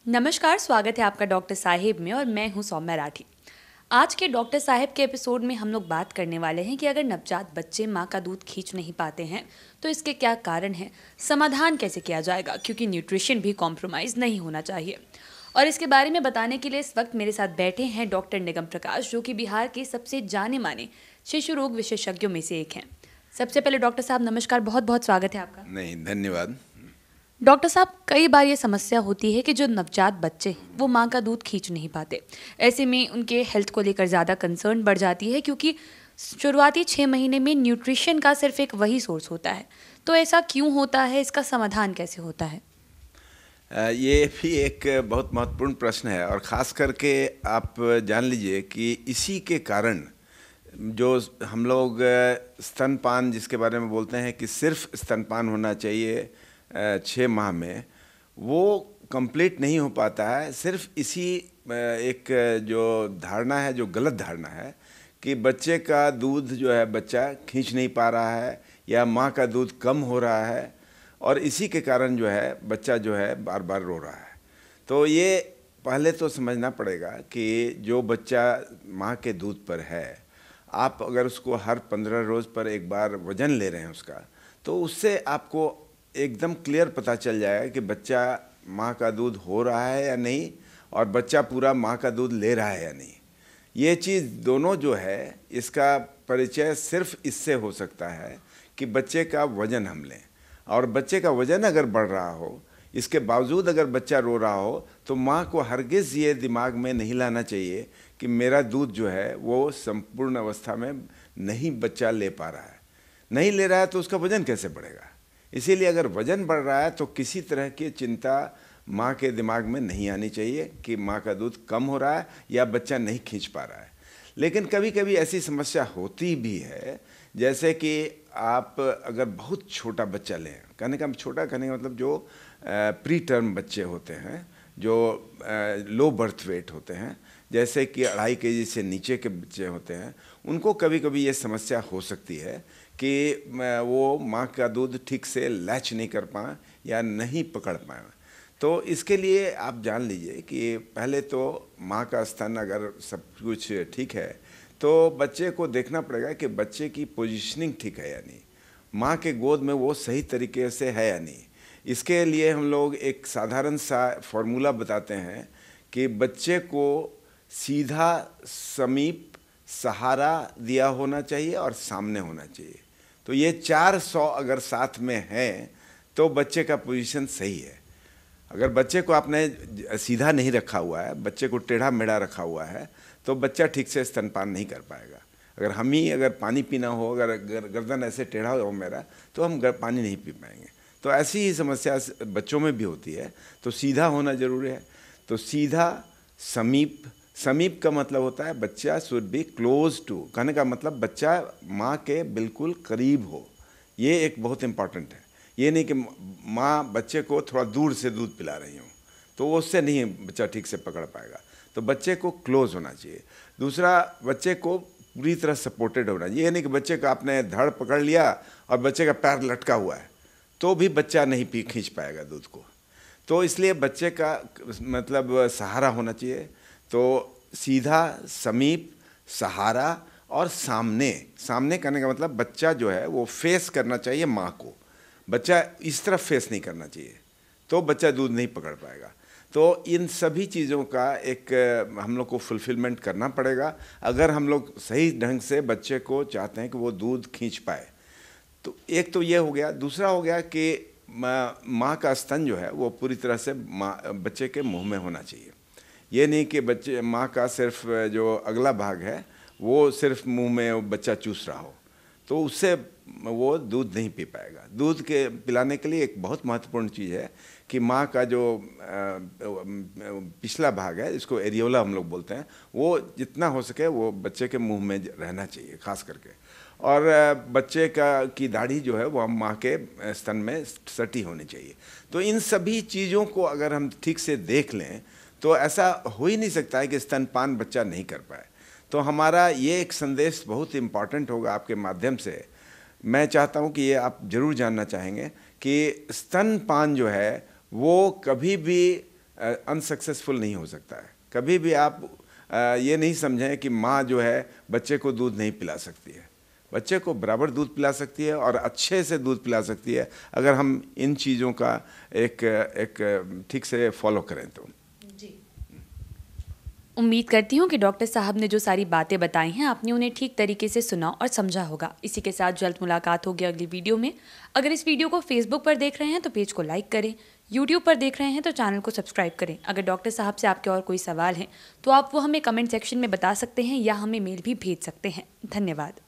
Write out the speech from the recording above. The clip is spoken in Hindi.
नमस्कार, स्वागत है आपका डॉक्टर साहिब में और मैं हूं सौम्या राठी। आज के डॉक्टर साहिब के एपिसोड में हम लोग बात करने वाले हैं कि अगर नवजात बच्चे माँ का दूध खींच नहीं पाते हैं तो इसके क्या कारण हैं, समाधान कैसे किया जाएगा, क्योंकि न्यूट्रिशन भी कॉम्प्रोमाइज़ नहीं होना चाहिए। और इसके बारे में बताने के लिए इस वक्त मेरे साथ बैठे हैं डॉक्टर निगम प्रकाश, जो कि बिहार के सबसे जाने माने शिशु रोग विशेषज्ञों में से एक हैं। सबसे पहले डॉक्टर साहब नमस्कार, बहुत बहुत स्वागत है आपका। नहीं, धन्यवाद। डॉक्टर साहब, कई बार ये समस्या होती है कि जो नवजात बच्चे हैं वो माँ का दूध खींच नहीं पाते। ऐसे में उनके हेल्थ को लेकर ज़्यादा कंसर्न बढ़ जाती है, क्योंकि शुरुआती 6 महीने में न्यूट्रिशन का सिर्फ एक वही सोर्स होता है। तो ऐसा क्यों होता है, इसका समाधान कैसे होता है? ये भी एक बहुत महत्वपूर्ण प्रश्न है और ख़ास करके आप जान लीजिए कि इसी के कारण जो हम लोग स्तनपान जिसके बारे में बोलते हैं कि सिर्फ स्तनपान होना चाहिए 6 माह में, वो कंप्लीट नहीं हो पाता है। सिर्फ इसी एक जो धारणा है, जो गलत धारणा है कि बच्चे का दूध जो है बच्चा खींच नहीं पा रहा है या माँ का दूध कम हो रहा है, और इसी के कारण जो है बच्चा जो है बार बार रो रहा है। तो ये पहले तो समझना पड़ेगा कि जो बच्चा माँ के दूध पर है, आप अगर उसको हर 15 रोज़ पर एक बार वज़न ले रहे हैं उसका, तो उससे आपको एकदम क्लियर पता चल जाएगा कि बच्चा माँ का दूध हो रहा है या नहीं, और बच्चा पूरा माँ का दूध ले रहा है या नहीं। ये चीज़ दोनों जो है, इसका परिचय सिर्फ इससे हो सकता है कि बच्चे का वज़न हम लें, और बच्चे का वज़न अगर बढ़ रहा हो, इसके बावजूद अगर बच्चा रो रहा हो, तो माँ को हरगिज़ ये दिमाग में नहीं लाना चाहिए कि मेरा दूध जो है वो संपूर्ण अवस्था में नहीं बच्चा ले पा रहा है। नहीं ले रहा है तो उसका वज़न कैसे बढ़ेगा? इसीलिए अगर वज़न बढ़ रहा है तो किसी तरह की चिंता माँ के दिमाग में नहीं आनी चाहिए कि माँ का दूध कम हो रहा है या बच्चा नहीं खींच पा रहा है। लेकिन कभी कभी ऐसी समस्या होती भी है, जैसे कि आप अगर बहुत छोटा बच्चा लें, कहने का मतलब जो प्री टर्म बच्चे होते हैं, जो लो बर्थ वेट होते हैं, जैसे कि 2.5 kg से नीचे के बच्चे होते हैं, उनको कभी कभी ये समस्या हो सकती है कि वो माँ का दूध ठीक से लैच नहीं कर पाएँ या नहीं पकड़ पाएँ। तो इसके लिए आप जान लीजिए कि पहले तो माँ का स्तन अगर सब कुछ ठीक है, तो बच्चे को देखना पड़ेगा कि बच्चे की पोजीशनिंग ठीक है या नहीं, माँ के गोद में वो सही तरीके से है या नहीं। इसके लिए हम लोग एक साधारण सा फॉर्मूला बताते हैं कि बच्चे को सीधा, समीप, सहारा दिया होना चाहिए और सामने होना चाहिए। तो ये 400 अगर साथ में है तो बच्चे का पोजीशन सही है। अगर बच्चे को आपने सीधा नहीं रखा हुआ है, बच्चे को टेढ़ा मेढ़ा रखा हुआ है, तो बच्चा ठीक से स्तनपान नहीं कर पाएगा। अगर पानी पीना हो, अगर गर्दन ऐसे टेढ़ा हो मेरा, तो हम पानी नहीं पी पाएंगे। तो ऐसी ही समस्या बच्चों में भी होती है। तो सीधा होना जरूरी है। तो सीधा, समीप, समीप का मतलब होता है बच्चा शुड बी क्लोज टू, कहने का मतलब बच्चा माँ के बिल्कुल करीब हो। ये एक बहुत इम्पॉर्टेंट है। ये नहीं कि माँ बच्चे को थोड़ा दूर से दूध पिला रही हूँ, तो वो उससे नहीं बच्चा ठीक से पकड़ पाएगा। तो बच्चे को क्लोज होना चाहिए। दूसरा, बच्चे को पूरी तरह सपोर्टेड होना चाहिए। ये नहीं कि बच्चे का आपने धड़ पकड़ लिया और बच्चे का पैर लटका हुआ है, तो भी बच्चा नहीं खींच पाएगा दूध को। तो इसलिए बच्चे का मतलब सहारा होना चाहिए। तो सीधा, समीप, सहारा और सामने। सामने करने का मतलब बच्चा जो है वो फेस करना चाहिए माँ को, बच्चा इस तरफ फेस नहीं करना चाहिए, तो बच्चा दूध नहीं पकड़ पाएगा। तो इन सभी चीज़ों का एक हम लोग को फुलफिलमेंट करना पड़ेगा अगर हम लोग सही ढंग से बच्चे को चाहते हैं कि वो दूध खींच पाए। तो एक तो ये हो गया। दूसरा हो गया कि माँ का स्तन जो है वो पूरी तरह से बच्चे के मुंह में होना चाहिए। ये नहीं कि बच्चे माँ का सिर्फ जो अगला भाग है वो सिर्फ मुंह में बच्चा चूस रहा हो, तो उससे वो दूध नहीं पी पाएगा। दूध के पिलाने के लिए एक बहुत महत्वपूर्ण चीज़ है कि माँ का जो पिछला भाग है, इसको एरियोला हम लोग बोलते हैं, वो जितना हो सके वो बच्चे के मुंह में रहना चाहिए खास करके। और बच्चे की दाढ़ी जो है वो माँ के स्तन में सटी होनी चाहिए। तो इन सभी चीज़ों को अगर हम ठीक से देख लें तो ऐसा हो ही नहीं सकता है कि स्तनपान बच्चा नहीं कर पाए। तो हमारा ये एक संदेश बहुत इम्पॉर्टेंट होगा आपके माध्यम से। मैं चाहता हूँ कि ये आप ज़रूर जानना चाहेंगे कि स्तनपान जो है वो कभी भी अनसक्सेसफुल नहीं हो सकता है। कभी भी आप ये नहीं समझें कि माँ जो है बच्चे को दूध नहीं पिला सकती है। बच्चे को बराबर दूध पिला सकती है और अच्छे से दूध पिला सकती है, अगर हम इन चीज़ों का एक ठीक से फॉलो करें तो। जी, उम्मीद करती हूँ कि डॉक्टर साहब ने जो सारी बातें बताई हैं आपने उन्हें ठीक तरीके से सुना और समझा होगा। इसी के साथ जल्द मुलाकात होगी अगली वीडियो में। अगर इस वीडियो को फेसबुक पर देख रहे हैं तो पेज को लाइक करें, यूट्यूब पर देख रहे हैं तो चैनल को सब्सक्राइब करें। अगर डॉक्टर साहब से आपके और कोई सवाल हैं तो आप वो हमें कमेंट सेक्शन में बता सकते हैं या हमें मेल भी भेज सकते हैं। धन्यवाद।